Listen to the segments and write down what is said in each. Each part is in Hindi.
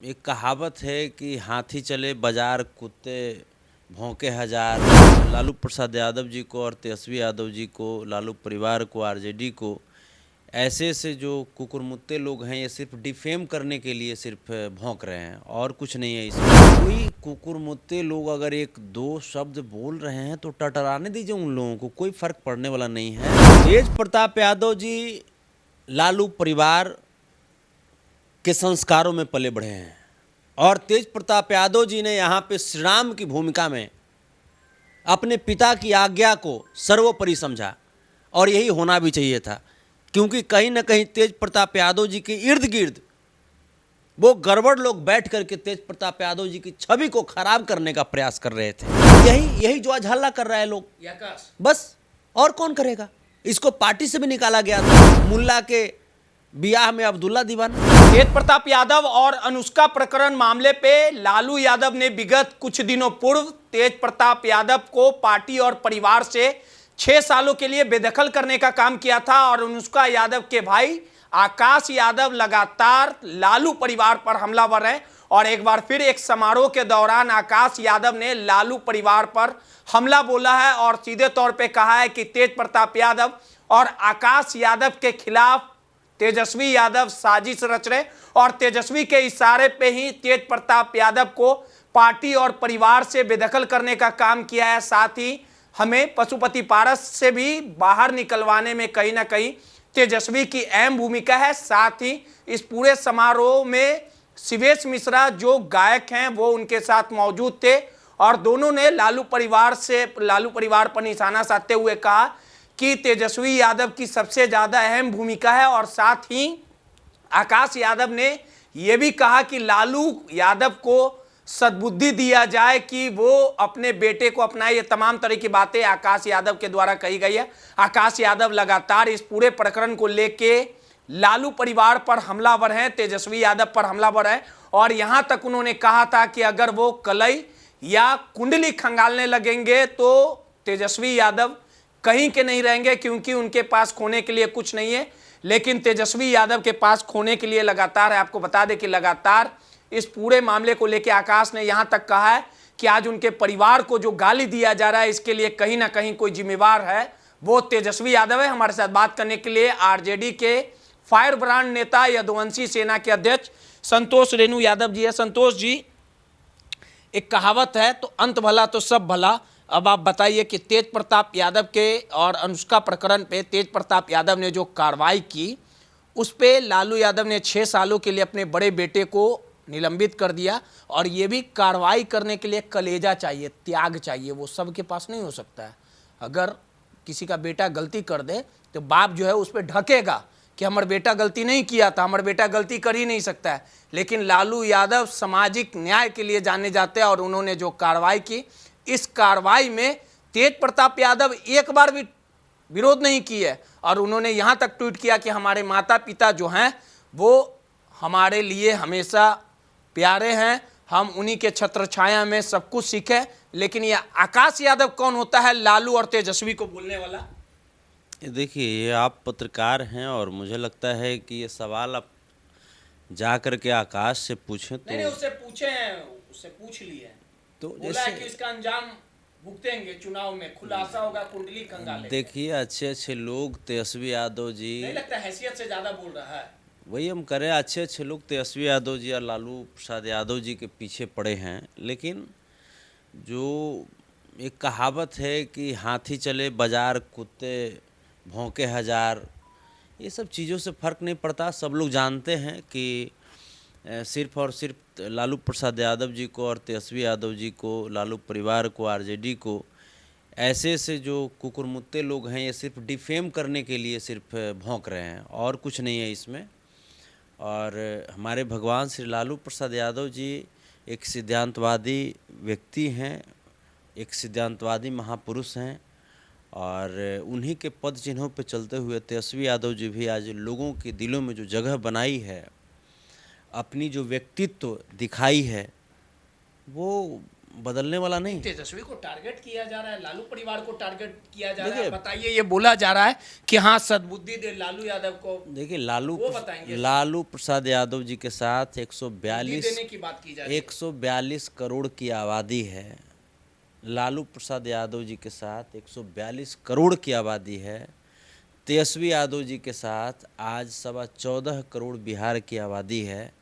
एक कहावत है कि हाथी चले बाजार कुत्ते भौंके हजार। लालू प्रसाद यादव जी को और तेजस्वी यादव जी को, लालू परिवार को, आरजेडी को, ऐसे से जो कुकुरमुत्ते लोग हैं ये सिर्फ डिफेम करने के लिए सिर्फ भौंक रहे हैं और कुछ नहीं है इसमें। कोई कुकुरमुत्ते लोग अगर एक दो शब्द बोल रहे हैं तो टटराने दीजिए उन लोगों को, कोई फर्क पड़ने वाला नहीं है। तेज प्रताप यादव जी लालू परिवार के संस्कारों में पले बढ़े हैं और तेज प्रताप यादव जी ने यहाँ पे श्री राम की भूमिका में अपने पिता की आज्ञा को सर्वोपरि समझा और यही होना भी चाहिए था, क्योंकि कहीं ना कहीं तेज प्रताप यादव जी के इर्द गिर्द वो गड़बड़ लोग बैठ करके तेज प्रताप यादव जी की छवि को खराब करने का प्रयास कर रहे थे। यही जो आज हल्ला कर रहा है लोग, बस और कौन करेगा। इसको पार्टी से भी निकाला गया था, मुल्ला के बियाह में अब्दुल्ला दीवाना। तेज प्रताप यादव और अनुष्का प्रकरण मामले पे लालू यादव ने विगत कुछ दिनों पूर्व तेज प्रताप यादव को पार्टी और परिवार से 6 सालों के लिए बेदखल करने का काम किया था और अनुष्का यादव के भाई आकाश यादव लगातार लालू परिवार पर हमलावर हैं और एक बार फिर एक समारोह के दौरान आकाश यादव ने लालू परिवार पर हमला बोला है और सीधे तौर पे कहा है कि तेज प्रताप यादव और आकाश यादव के खिलाफ तेजस्वी यादव साजिश रच रहे और तेजस्वी के इशारे पे ही तेज प्रताप यादव को पार्टी और परिवार से बेदखल करने का काम किया है। साथ ही हमें पशुपति पारस से भी बाहर निकलवाने में कहीं ना कहीं तेजस्वी की अहम भूमिका है। साथ ही इस पूरे समारोह में शिवेश मिश्रा जो गायक हैं वो उनके साथ मौजूद थे और दोनों ने लालू परिवार पर निशाना साधते हुए कहा कि तेजस्वी यादव की सबसे ज़्यादा अहम भूमिका है और साथ ही आकाश यादव ने यह भी कहा कि लालू यादव को सद्बुद्धि दिया जाए कि वो अपने बेटे को अपनाए। ये तमाम तरह की बातें आकाश यादव के द्वारा कही गई है। आकाश यादव लगातार इस पूरे प्रकरण को लेके लालू परिवार पर हमलावर हैं, तेजस्वी यादव पर हमलावर हैं और यहाँ तक उन्होंने कहा था कि अगर वो कलई या कुंडली खंगालने लगेंगे तो तेजस्वी यादव कहीं के नहीं रहेंगे, क्योंकि उनके पास खोने के लिए कुछ नहीं है। लेकिन तेजस्वी यादव के पास खोने के लिए लगातार है। आपको बता दें कि लगातार इस पूरे मामले को लेकर आकाश ने यहां तक कहा है कि आज उनके परिवार को जो गाली दिया जा रहा है इसके लिए कहीं ना कहीं कोई जिम्मेवार है वो तेजस्वी यादव है। हमारे साथ बात करने के लिए आरजेडी के फायर ब्रांड नेता यदुवंशी सेना के अध्यक्ष संतोष रेणु यादव जी है। संतोष जी, एक कहावत है तो अंत भला तो सब भला। अब आप बताइए कि तेज प्रताप यादव के और अनुष्का प्रकरण पे तेज प्रताप यादव ने जो कार्रवाई की उस पे लालू यादव ने 6 सालों के लिए अपने बड़े बेटे को निलंबित कर दिया और ये भी कार्रवाई करने के लिए कलेजा चाहिए, त्याग चाहिए, वो सबके पास नहीं हो सकता है। अगर किसी का बेटा गलती कर दे तो बाप जो है उस पर ढकेगा कि हमारा बेटा गलती नहीं किया था, हमारा बेटा गलती कर ही नहीं सकता है। लेकिन लालू यादव सामाजिक न्याय के लिए जाने जाते हैं और उन्होंने जो कार्रवाई की, इस कार्रवाई में तेज प्रताप यादव एक बार भी विरोध नहीं किया और उन्होंने यहां तक ट्वीट किया कि हमारे माता पिता जो हैं वो हमारे लिए हमेशा प्यारे हैं, हम उन्हीं के छत्र छाया में सब कुछ सीखे। लेकिन ये आकाश यादव कौन होता है लालू और तेजस्वी को बोलने वाला? देखिए, ये आप पत्रकार हैं और मुझे लगता है कि ये सवाल आप जा कर के आकाश से पूछें तो नहीं, उससे पूछे हैं, उससे पूछ लिए तो बोला है कि इसका अंजाम भुगतेंगे, चुनाव में खुलासा होगा, कुंडली खंगालेंगे। देखिए, अच्छे लोग तेजस्वी यादव जी, नहीं लगता हैसियत से ज्यादा बोल रहा है। वही हम करें, अच्छे लोग तेजस्वी यादव जी और लालू प्रसाद यादव जी के पीछे पड़े हैं। लेकिन जो एक कहावत है कि हाथी चले बाजार कुत्ते भौंके हजार, ये सब चीज़ों से फ़र्क नहीं पड़ता। सब लोग जानते हैं कि सिर्फ और सिर्फ लालू प्रसाद यादव जी को और तेजस्वी यादव जी को, लालू परिवार को, आरजेडी को, ऐसे से जो कुकुरमुत्ते लोग हैं ये सिर्फ डिफेम करने के लिए सिर्फ भौंक रहे हैं और कुछ नहीं है इसमें। और हमारे भगवान श्री लालू प्रसाद यादव जी एक सिद्धांतवादी व्यक्ति हैं, एक सिद्धांतवादी महापुरुष हैं और उन्हीं के पद चिन्हों पर चलते हुए तेजस्वी यादव जी भी आज लोगों के दिलों में जो जगह बनाई है, अपनी जो व्यक्तित्व दिखाई है, वो बदलने वाला नहीं। तेजस्वी को टारगेट किया जा रहा है, लालू परिवार को टारगेट किया जा रहा है। बताइए, ये बोला जा रहा है कि हाँ सद्बुद्धि दे लालू यादव को। देखिए वो बताएंगे। लालू प्रसाद यादव जी के साथ 142 देने की बात की जा रही है। 142 करोड़ की आबादी है। लालू प्रसाद यादव जी के साथ 142 करोड़ की आबादी है। तेजस्वी यादव जी के साथ आज 14.25 करोड़ बिहार की आबादी है।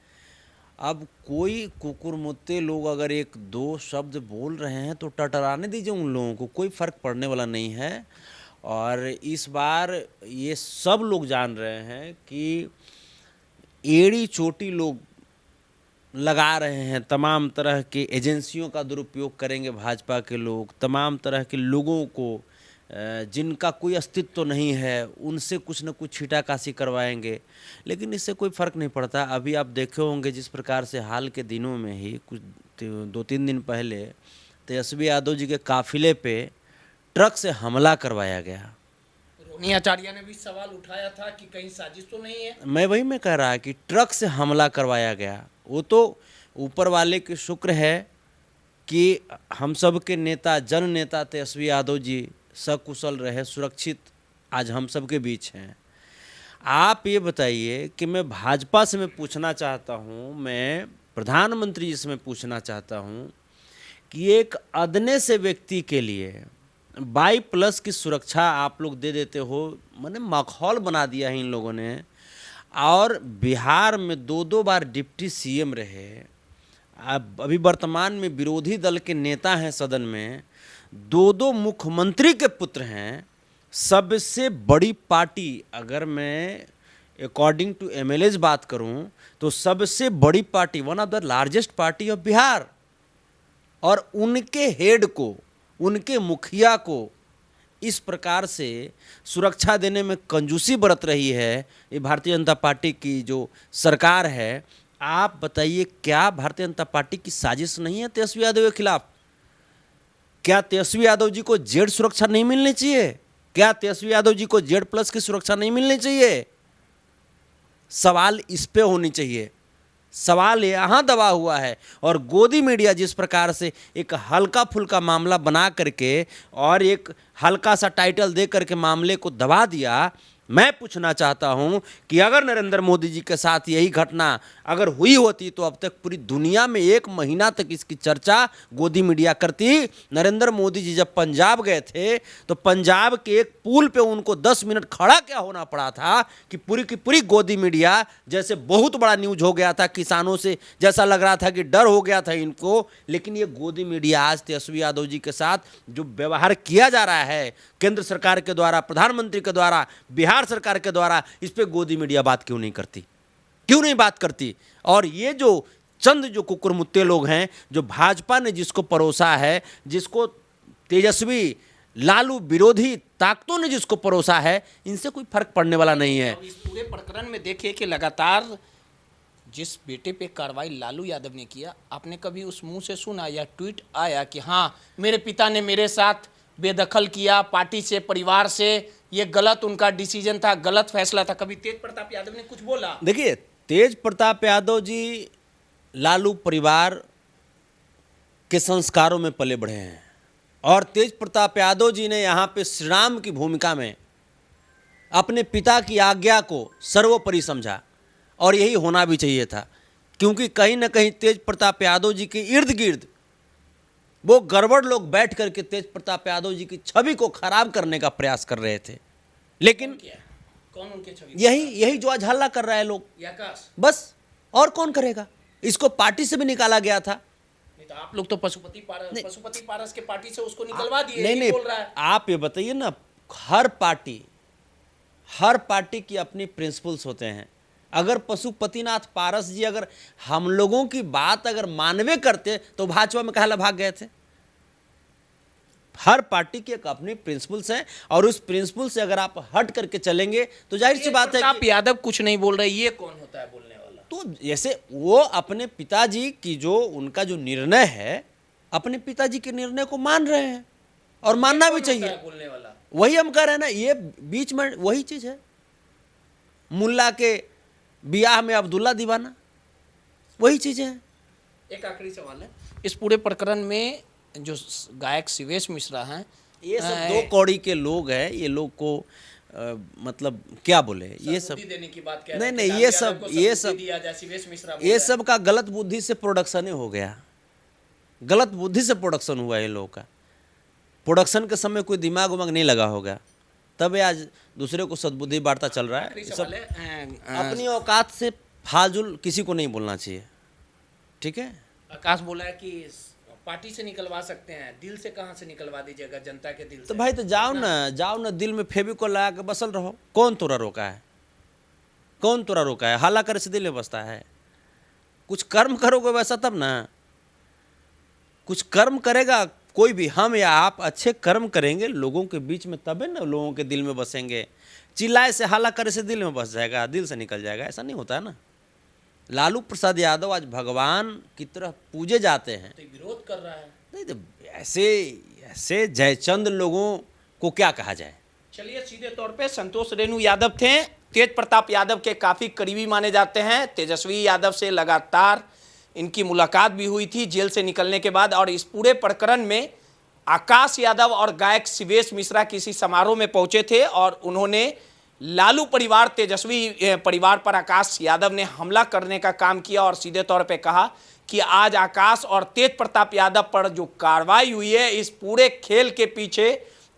अब कोई कुकुरमुत्ते लोग अगर एक दो शब्द बोल रहे हैं तो टटराने दीजिए उन लोगों को, कोई फ़र्क पड़ने वाला नहीं है। और इस बार ये सब लोग जान रहे हैं कि एड़ी चोटी लोग लगा रहे हैं, तमाम तरह के एजेंसियों का दुरुपयोग करेंगे भाजपा के लोग, तमाम तरह के लोगों को जिनका कोई अस्तित्व तो नहीं है उनसे कुछ न कुछ छीटाकाशी करवाएंगे, लेकिन इससे कोई फ़र्क नहीं पड़ता। अभी आप देखे होंगे जिस प्रकार से हाल के दिनों में ही कुछ 2-3 दिन पहले तेजस्वी यादव जी के काफिले पे ट्रक से हमला करवाया गया। रोहिणी आचार्य ने भी सवाल उठाया था कि कहीं साजिश तो नहीं है। मैं कह रहा कि ट्रक से हमला करवाया गया। वो तो ऊपर वाले के शुक्र है कि हम सब के नेता, जन नेता तेजस्वी यादव जी सकुशल रहे, सुरक्षित आज हम सब के बीच हैं। आप ये बताइए कि मैं भाजपा से मैं पूछना चाहता हूँ, मैं प्रधानमंत्री जी से मैं पूछना चाहता हूँ कि एक अदने से व्यक्ति के लिए 22+ की सुरक्षा आप लोग दे देते हो, मैंने माहौल बना दिया है इन लोगों ने। और बिहार में 2-2 बार डिप्टी सीएम रहे, अब अभी वर्तमान में विरोधी दल के नेता हैं सदन में, 2-2 मुख्यमंत्री के पुत्र हैं। सबसे बड़ी पार्टी, अगर मैं अकॉर्डिंग टू एमएलएज बात करूं तो सबसे बड़ी party, one of the largest party of Bihar, और उनके हेड को, उनके मुखिया को इस प्रकार से सुरक्षा देने में कंजूसी बरत रही है ये भारतीय जनता पार्टी की जो सरकार है। आप बताइए, क्या भारतीय जनता पार्टी की साजिश नहीं है तेजस्वी यादव के खिलाफ? क्या तेजस्वी यादव जी को जेड सुरक्षा नहीं मिलनी चाहिए? क्या तेजस्वी यादव जी को जेड+ की सुरक्षा नहीं मिलनी चाहिए? सवाल इस पे होनी चाहिए, सवाल यहाँ दबा हुआ है। और गोदी मीडिया जिस प्रकार से एक हल्का फुल्का मामला बना करके और एक हल्का सा टाइटल दे करके मामले को दबा दिया, मैं पूछना चाहता हूं कि अगर नरेंद्र मोदी जी के साथ यही घटना अगर हुई होती तो अब तक पूरी दुनिया में 1 महीना तक इसकी चर्चा गोदी मीडिया करती। नरेंद्र मोदी जी जब पंजाब गए थे तो पंजाब के एक पुल पे उनको 10 मिनट खड़ा क्या होना पड़ा था कि पूरी की पूरी गोदी मीडिया, जैसे बहुत बड़ा न्यूज हो गया था, किसानों से जैसा लग रहा था कि डर हो गया था इनको। लेकिन ये गोदी मीडिया आज तेजस्वी यादव जी के साथ जो व्यवहार किया जा रहा है केंद्र सरकार के द्वारा, प्रधानमंत्री के द्वारा, बिहार सरकार के द्वारा, इस पे गोदी मीडिया बात क्यों नहीं करती, क्यों नहीं बात करती? और ये जो चंद जो कुकुरमुत्ते लोग हैं, जो भाजपा ने जिसको परोसा है, जिसको तेजस्वी लालू विरोधी ताकतों ने जिसको परोसा है, इनसे कोई फर्क पड़ने वाला नहीं है। इस पूरे प्रकरण में देखिए कि लगातार जिस बेटे पे कार्रवाई लालू यादव ने किया, आपने कभी उस मुंह से सुना या ट्वीट आया कि हाँ मेरे पिता ने मेरे साथ बेदखल किया, पार्टी से, परिवार से, ये गलत उनका डिसीजन था, गलत फैसला था? कभी तेज प्रताप यादव ने कुछ बोला? देखिए, तेज प्रताप यादव जी लालू परिवार के संस्कारों में पले बढ़े हैं और तेज प्रताप यादव जी ने यहाँ पे श्री राम की भूमिका में अपने पिता की आज्ञा को सर्वोपरि समझा, और यही होना भी चाहिए था, क्योंकि कहीं ना कहीं तेज प्रताप यादव जी के इर्द गिर्द वो गड़बड़ लोग बैठ करके तेज प्रताप यादव जी की छवि को खराब करने का प्रयास कर रहे थे। लेकिन कौन उनके छवि? यही जो आज हल्ला कर रहा है लोग, बस और कौन करेगा? इसको पार्टी से भी निकाला गया था। नहीं तो आप लोग तो पशुपति पारस के पार्टी से उसको निकलवा दिए। नहीं, बोल रहा है। आप ये बताइए ना, हर पार्टी की अपनी प्रिंसिपल्स होते हैं। अगर पशुपतिनाथ पारस जी अगर हम लोगों की बात अगर मानवे करते तो भाजपा में कहला भाग गए थे। हर पार्टी की एक अपनी प्रिंसिपल्स हैं और उस प्रिंसिपल से अगर आप हट करके चलेंगे तो जाहिर सी बात है आप यादव कुछ नहीं बोल रहे, ये कौन होता है बोलने वाला? तो जैसे वो अपने पिताजी की जो उनका जो निर्णय है, अपने पिताजी के निर्णय को मान रहे हैं और मानना भी चाहिए। बोलने वाला वही हम कह रहे हैं ना, ये बीच में वही चीज है। मुल्ला के बियाह में अब्दुल्ला दीवाना, वही चीजें हैं। एक आखिरी सवाल है, इस पूरे प्रकरण में जो गायक शिवेश मिश्रा हैं, ये सब दो कौड़ी के लोग हैं। ये लोग को मतलब क्या बोले, ये सब देने की बात कह नहीं रहे हैं नहीं, कि ये लालू सब यादव को ये सब्सिडी सब दिया जाए, शिवेश मिश्रा बोल ये रहे हैं। सब का गलत बुद्धि से प्रोडक्शन ही हो गया। गलत बुद्धि से प्रोडक्शन हुआ है इन लोगों का। प्रोडक्शन के समय कोई दिमाग उमाग नहीं लगा होगा, तब ये आज दूसरे को सद्बुद्धि बांटता चल रहा है। आखिरी सब सवाल है, अपनी औकात से फाजुल किसी को नहीं बोलना चाहिए, ठीक है। आकाश बोला है कि पार्टी से निकलवा सकते हैं, दिल से कहाँ से निकलवा दीजिएगा, जनता के दिल तो से? भाई तो जाओ ना दिल में फेविकोल लगा के बसल रहो। कौन तोरा रोका है? कौन तोरा रोका है? हाला करे से दिल में बसता है? कुछ कर्म करोगे वैसा तब ना। कुछ कर्म करेगा कोई भी, हम या आप अच्छे कर्म करेंगे लोगों के बीच में, तब है ना लोगों के दिल में बसेंगे। चिल्लाए से हाला करे से दिल में बस जाएगा, दिल से निकल जाएगा, ऐसा नहीं होता है ना। लालू प्रसाद यादव आज भगवान की तरह पूजे जाते हैं, तो विरोध कर रहा है। नहीं तो ऐसे जयचंद लोगों को क्या कहा जाए। चलिए, सीधे तौर पे संतोष रेणु यादव थे, तेज प्रताप यादव के काफी करीबी माने जाते हैं। तेजस्वी यादव से लगातार इनकी मुलाकात भी हुई थी जेल से निकलने के बाद। और इस पूरे प्रकरण में आकाश यादव और गायक शिवेश मिश्रा किसी समारोह में पहुंचे थे और उन्होंने लालू परिवार, तेजस्वी परिवार पर आकाश यादव ने हमला करने का काम किया और सीधे तौर पे कहा कि आज आकाश और तेज प्रताप यादव पर जो कार्रवाई हुई है, इस पूरे खेल के पीछे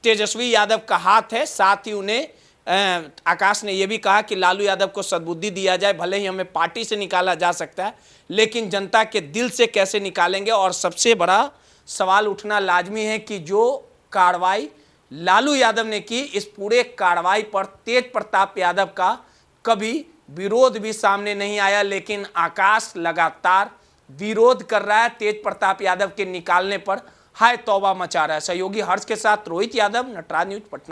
तेजस्वी यादव का हाथ है। साथ ही उन्हें आकाश ने यह भी कहा कि लालू यादव को सद्बुद्धि दिया जाए, भले ही हमें पार्टी से निकाला जा सकता है, लेकिन जनता के दिल से कैसे निकालेंगे। और सबसे बड़ा सवाल उठना लाजमी है कि जो कार्रवाई लालू यादव ने की, इस पूरे कार्रवाई पर तेज प्रताप यादव का कभी विरोध भी सामने नहीं आया, लेकिन आकाश लगातार विरोध कर रहा है तेज प्रताप यादव के निकालने पर। हाय तौबा मचा रहा है। सहयोगी हर्ष के साथ रोहित यादव, नटराज न्यूज, पटना।